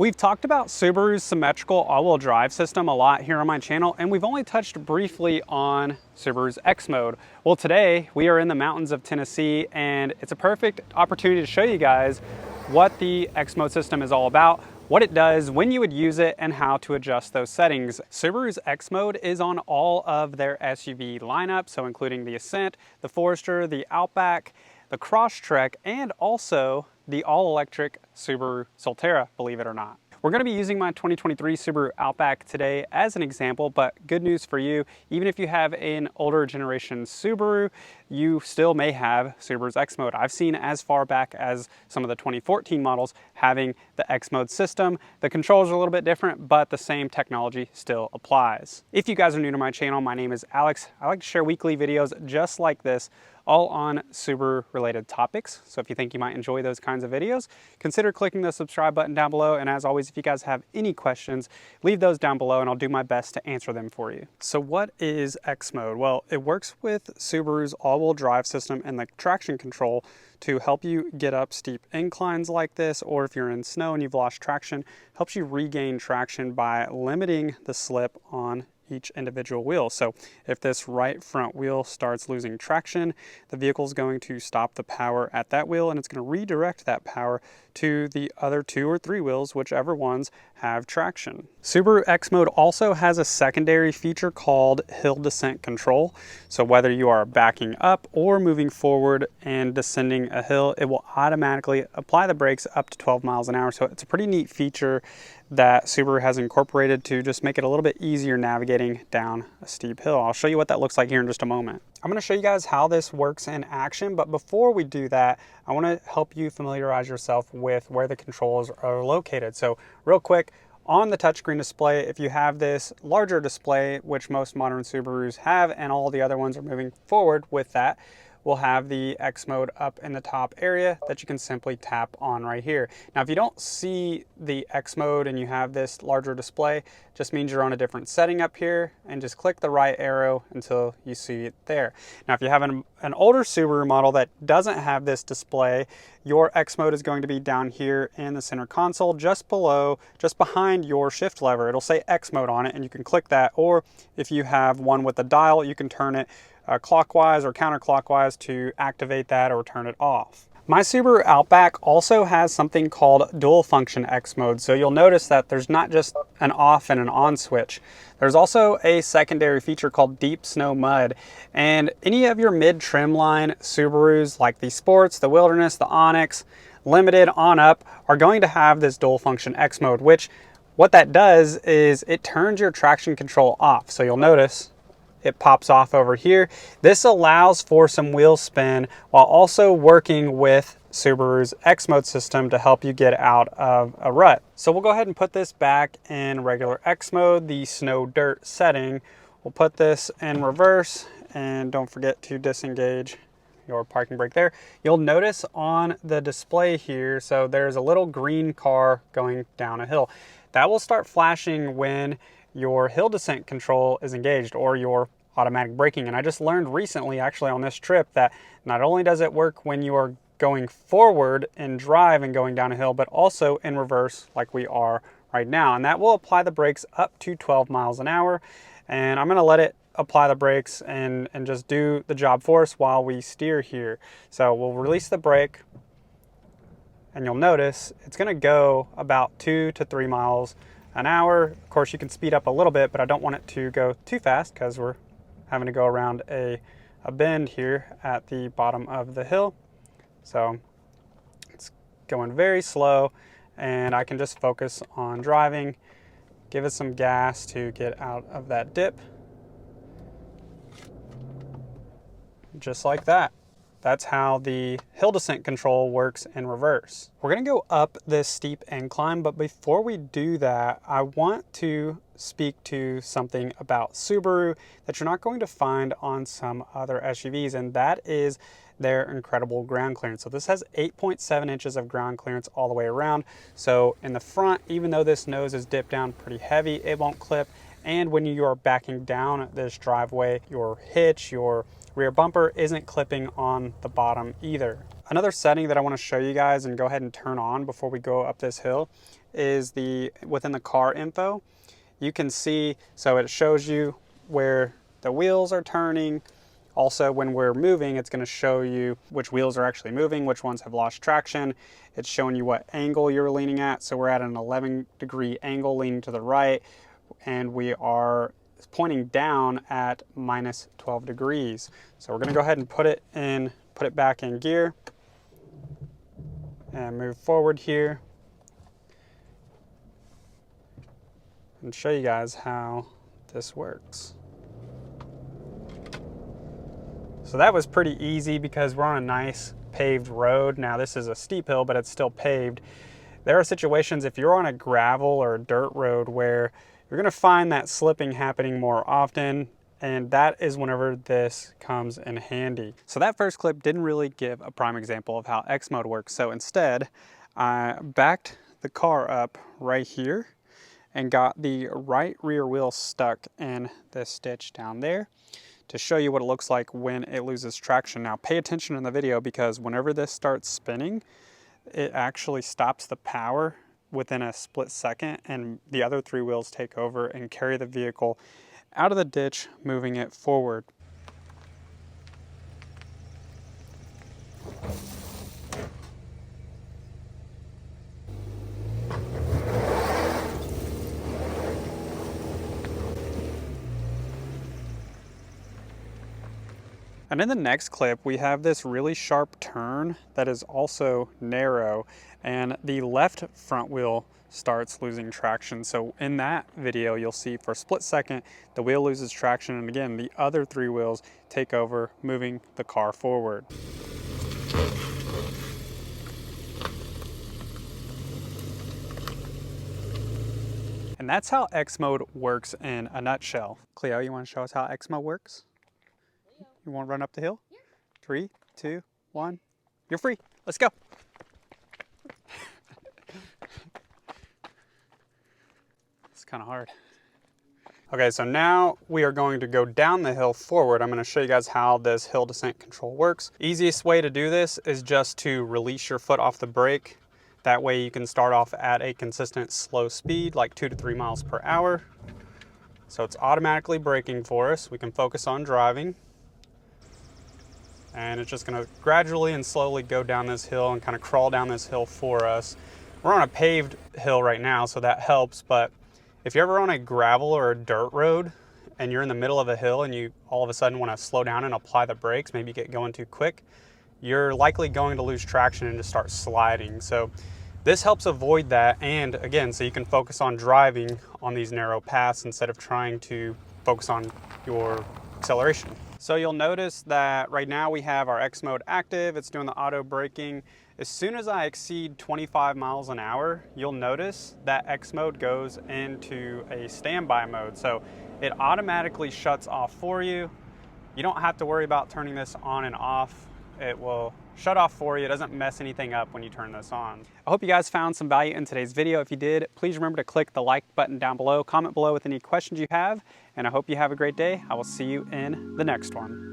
We've talked about Subaru's symmetrical all-wheel drive system a lot here on my channel, and we've only touched briefly on Subaru's X-Mode. Well, today we are in the mountains of Tennessee, and it's a perfect opportunity to show you guys what the X-Mode system is all about, what it does, when you would use it, and how to adjust those settings. Subaru's X-Mode is on all of their SUV lineup, so including the Ascent, the Forester, the Outback, the Crosstrek, and also the all-electric Subaru Solterra, believe it or not. We're going to be using my 2023 Subaru Outback today as an example, but good news for you, even if you have an older generation Subaru, you still may have Subaru's X-Mode. I've seen as far back as some of the 2014 models having the X-Mode system. The controls are a little bit different, but the same technology still applies. If you guys are new to my channel, my name is Alex. I like to share weekly videos just like this, all on Subaru related topics. So if you think you might enjoy those kinds of videos, consider clicking the subscribe button down below. And as always, if you guys have any questions, leave those down below and I'll do my best to answer them for you. So what is X-Mode? Well, it works with Subaru's all-wheel drive system and the traction control to help you get up steep inclines like this, or if you're in snow and you've lost traction, helps you regain traction by limiting the slip on each individual wheel. So if this right front wheel starts losing traction, the vehicle is going to stop the power at that wheel and it's going to redirect that power to the other 2 or 3 wheels, whichever ones have traction. Subaru X-Mode also has a secondary feature called hill descent control. So whether you are backing up or moving forward and descending a hill, it will automatically apply the brakes up to 12 miles an hour. So it's a pretty neat feature that Subaru has incorporated to just make it a little bit easier navigating down a steep hill. I'll show you what that looks like here in just a moment. I'm going to show you guys how this works in action, but before we do that, I want to help you familiarize yourself with where the controls are located. So real quick, on the touchscreen display, if you have this larger display, which most modern Subarus have, and all the other ones are moving forward with that, we'll have the X-Mode up in the top area that you can simply tap on right here. Now, if you don't see the X-Mode and you have this larger display, just means you're on a different setting up here, and just click the right arrow until you see it there. Now, if you have an older Subaru model that doesn't have this display, your X-Mode is going to be down here in the center console, just behind your shift lever. It'll say X-Mode on it, and you can click that, or if you have one with a dial, you can turn it clockwise or counterclockwise to activate that or turn it off. My Subaru Outback also has something called dual function X-Mode. So you'll notice that there's not just an off and an on switch. There's also a secondary feature called deep snow mud. And any of your mid-trim line Subarus like the Sports, the Wilderness, the Onyx, Limited on up are going to have this dual function X-Mode, which what that does is it turns your traction control off. So you'll notice it pops off over here. This allows for some wheel spin while also working with Subaru's X-Mode system to help you get out of a rut. So we'll go ahead and put this back in regular X-Mode, the snow dirt setting. We'll put this in reverse, and don't forget to disengage your parking brake there. You'll notice on the display here, so there's a little green car going down a hill. That will start flashing when your hill descent control is engaged, or your automatic braking. And I just learned recently, actually on this trip, that not only does it work when you are going forward in drive and going down a hill, but also in reverse like we are right now. And that will apply the brakes up to 12 miles an hour. And I'm going to let it apply the brakes and just do the job for us while we steer here. So we'll release the brake, and you'll notice it's going to go about 2 to 3 miles an hour. Of course, you can speed up a little bit, but I don't want it to go too fast because we're having to go around a bend here at the bottom of the hill. So it's going very slow, and I can just focus on driving, give it some gas to get out of that dip. Just like that. That's how the hill descent control works in reverse. We're gonna go up this steep incline, but before we do that, I want to speak to something about Subaru that you're not going to find on some other SUVs, and that is their incredible ground clearance. So this has 8.7 inches of ground clearance all the way around. So in the front, even though this nose is dipped down pretty heavy, it won't clip. And when you are backing down this driveway, your hitch, your rear bumper isn't clipping on the bottom either. Another setting that I want to show you guys and go ahead and turn on before we go up this hill is within the car info. You can see, so it shows you where the wheels are turning. Also, when we're moving, it's going to show you which wheels are actually moving, which ones have lost traction. It's showing you what angle you're leaning at. So we're at an 11-degree angle leaning to the right, and we are pointing down at minus 12 degrees. So we're going to go ahead and put it back in gear and move forward here and show you guys how this works. So that was pretty easy because we're on a nice paved road. Now this is a steep hill, but it's still paved. There are situations if you're on a gravel or a dirt road where you're gonna find that slipping happening more often, and that is whenever this comes in handy. So that first clip didn't really give a prime example of how XMode works. So instead, I backed the car up right here and got the right rear wheel stuck in this stitch down there to show you what it looks like when it loses traction. Now pay attention in the video because whenever this starts spinning, it actually stops the power within a split second, and the other three wheels take over and carry the vehicle out of the ditch, moving it forward. And in the next clip, we have this really sharp turn that is also narrow, and the left front wheel starts losing traction. So in that video, you'll see for a split second, the wheel loses traction, and again, the other three wheels take over, moving the car forward. And that's how XMode works in a nutshell. Cleo, you want to show us how XMode works? You want to run up the hill? Yeah. 3, 2, 1. You're free. Let's go. It's kind of hard. Okay, so now we are going to go down the hill forward. I'm going to show you guys how this hill descent control works. Easiest way to do this is just to release your foot off the brake. That way you can start off at a consistent slow speed, like 2 to 3 miles per hour. So it's automatically braking for us. We can focus on driving. And it's just gonna gradually and slowly go down this hill and kind of crawl down this hill for us. We're on a paved hill right now, so that helps, but if you're ever on a gravel or a dirt road and you're in the middle of a hill and you all of a sudden wanna slow down and apply the brakes, maybe get going too quick, you're likely going to lose traction and just start sliding. So this helps avoid that, and again, so you can focus on driving on these narrow paths instead of trying to focus on your acceleration. So you'll notice that right now we have our XMode active. It's doing the auto braking. As soon as I exceed 25 miles an hour, you'll notice that XMode goes into a standby mode. So it automatically shuts off for you. You don't have to worry about turning this on and off. It will shut off for you. It doesn't mess anything up when you turn this on. I hope you guys found some value in today's video. If you did, please remember to click the like button down below, comment below with any questions you have, and I hope you have a great day. I will see you in the next one.